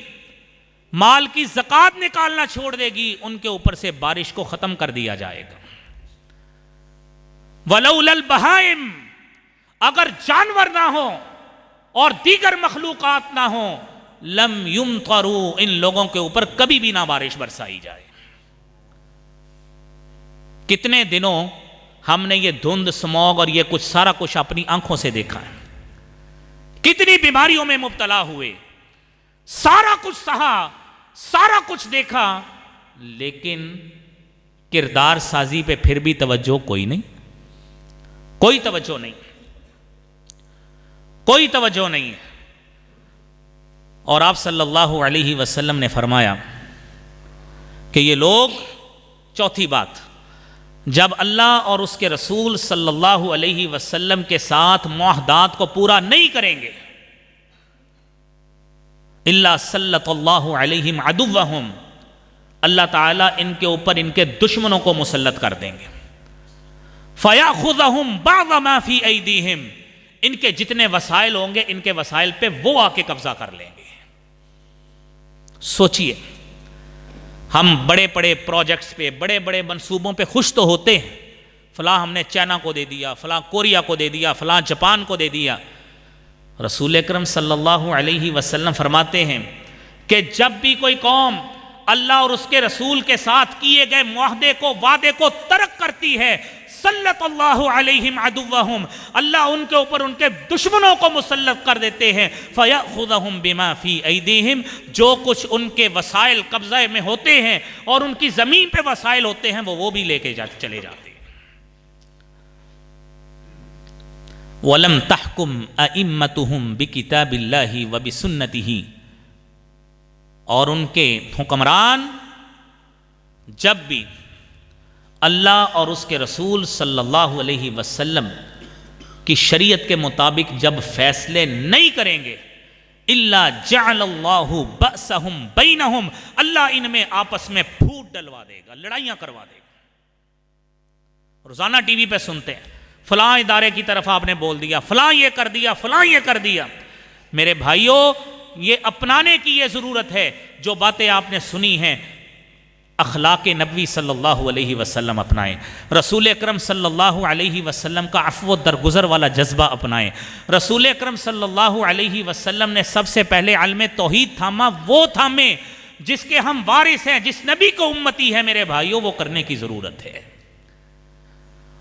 مال کی زکوٰۃ نکالنا چھوڑ دے گی، ان کے اوپر سے بارش کو ختم کر دیا جائے گا. وَلَوْلَا الْبَهَائِمْ، اگر جانور نہ ہوں اور دیگر مخلوقات نہ ہوں، لم یمطروا، ان لوگوں کے اوپر کبھی بھی نہ بارش برسائی جائے. کتنے دنوں ہم نے یہ دھند، سموگ اور یہ کچھ سارا کچھ اپنی آنکھوں سے دیکھا ہے، کتنی بیماریوں میں مبتلا ہوئے، سارا کچھ سہا، سارا کچھ دیکھا، لیکن کردار سازی پہ پھر بھی توجہ کوئی نہیں، کوئی توجہ نہیں، کوئی توجہ نہیں ہے. اور آپ صلی اللہ علیہ وسلم نے فرمایا کہ یہ لوگ، چوتھی بات، جب اللہ اور اس کے رسول صلی اللہ علیہ وسلم کے ساتھ معاہدات کو پورا نہیں کریں گے، الا سلط اللہ علیہم عدوہم، اللہ تعالیٰ ان کے اوپر ان کے دشمنوں کو مسلط کر دیں گے. فَيَأْخُذَهُمْ بَعْضَ مَا فِي أَيْدِيهِمْ، ان کے جتنے وسائل ہوں گے ان کے وسائل پہ وہ آ کے قبضہ کر لیں گے۔ سوچئے، ہم بڑے بڑے پروجیکٹس پہ، بڑے بڑے منصوبوں پہ خوش تو ہوتے ہیں، فلاں ہم نے چائنا کو دے دیا، فلاں کوریا کو دے دیا، فلاں جاپان کو دے دیا۔ رسول اکرم صلی اللہ علیہ وسلم فرماتے ہیں کہ جب بھی کوئی قوم اللہ اور اس کے رسول کے ساتھ کیے گئے معاہدے کو، وعدے کو ترک کرتی ہے، سلط اللہ علیہم عدوہم، اللہ ان کے اوپر ان کے دشمنوں کو مسلط کر دیتے ہیں۔ فَيَأْخُذَهُمْ بِمَا فِي أَيْدِيهِمْ، جو کچھ ان کے وسائل قبضے میں ہوتے ہیں اور ان کی زمین پہ وسائل ہوتے ہیں وہ بھی لے کے چلے جاتے ہیں۔ وَلَمْ تَحْكُمْ أَئِمَّتُهُمْ بِكِتَابِ اللَّهِ وَبِسُنَّتِهِ، اور ان کے حکمران جب بھی اللہ اور اس کے رسول صلی اللہ علیہ وسلم کی شریعت کے مطابق جب فیصلے نہیں کریں گے، إِلَّا جَعَلَ اللَّهُ بَأْسَهُمْ بَيْنَهُمْ، اللہ ان میں آپس میں پھوٹ ڈلوا دے گا، لڑائیاں کروا دے گا۔ روزانہ ٹی وی پہ سنتے ہیں فلاں ادارے کی طرف آپ نے بول دیا، فلاں یہ کر دیا، فلاں یہ کر دیا۔ میرے بھائیوں، یہ اپنانے کی یہ ضرورت ہے، جو باتیں آپ نے سنی ہیں اخلاق نبوی صلی اللہ علیہ وسلم اپنائیں، رسول اکرم صلی اللہ علیہ وسلم کا عفو و درگزر والا جذبہ اپنائیں۔ رسول اکرم صلی اللہ علیہ وسلم نے سب سے پہلے علم توحید تھاما، وہ تھامے جس کے ہم وارث ہیں، جس نبی کو امتی ہے میرے بھائیوں، وہ کرنے کی ضرورت ہے۔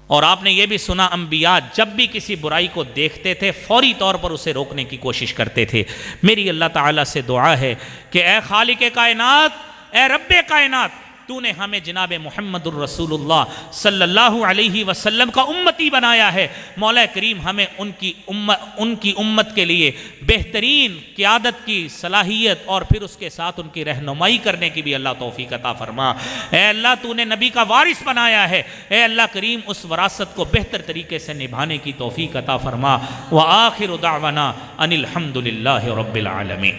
اور آپ نے یہ بھی سنا، انبیاء جب بھی کسی برائی کو دیکھتے تھے فوری طور پر اسے روکنے کی کوشش کرتے تھے۔ میری اللہ تعالیٰ سے دعا ہے کہ اے خالق کائنات، اے رب کائنات، تو نے ہمیں جناب محمد الرسول اللہ صلی اللہ علیہ وسلم کا امتی بنایا ہے، مولا کریم ہمیں ان کی امت کے لیے بہترین قیادت کی صلاحیت اور پھر اس کے ساتھ ان کی رہنمائی کرنے کی بھی اللہ توفیق عطا فرما۔ اے اللہ، تو نے نبی کا وارث بنایا ہے، اے اللہ کریم اس وراثت کو بہتر طریقے سے نبھانے کی توفیق عطا فرما۔ وآخر دعوانا ان الحمد للہ رب العالمین۔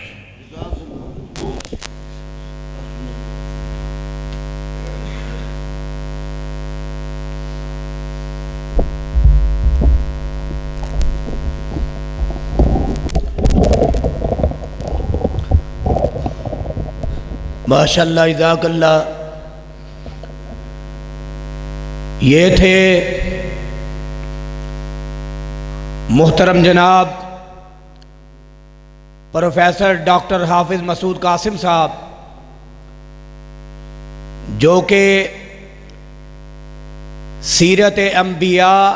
ماشاءاللہ، جزاک اللہ۔ یہ تھے محترم جناب پروفیسر ڈاکٹر حافظ مسعود قاسم صاحب، جو کہ سیرت انبیاء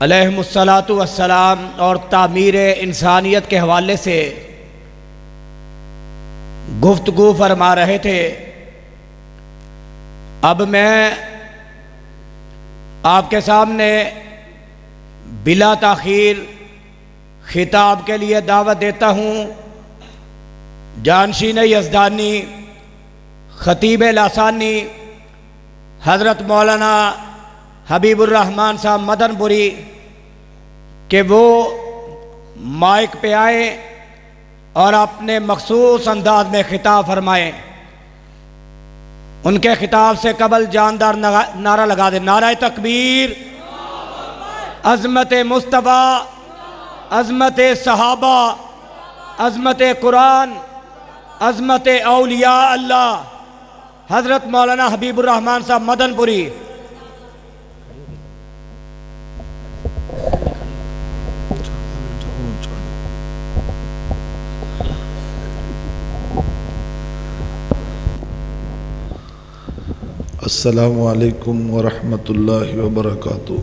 علیہم الصلاۃ والسلام اور تعمیر انسانیت کے حوالے سے گفتگو فرما رہے تھے۔ اب میں آپ کے سامنے بلا تاخیر خطاب کے لیے دعوت دیتا ہوں جانشین یزدانی، خطیب لاسانی، حضرت مولانا حبیب الرحمن صاحب مدن پوری، کہ وہ مائک پہ آئیں اور اپنے مخصوص انداز میں خطاب فرمائیں۔ ان کے خطاب سے قبل جاندار نعرہ لگا دیں، نعرہ تکبیر، عظمت مصطفیٰ، عظمت صحابہ، عظمت قرآن، عظمت اولیاء اللہ، حضرت مولانا حبیب الرحمن صاحب مدن پوری۔ السلام علیکم ورحمۃ اللہ وبرکاتہ۔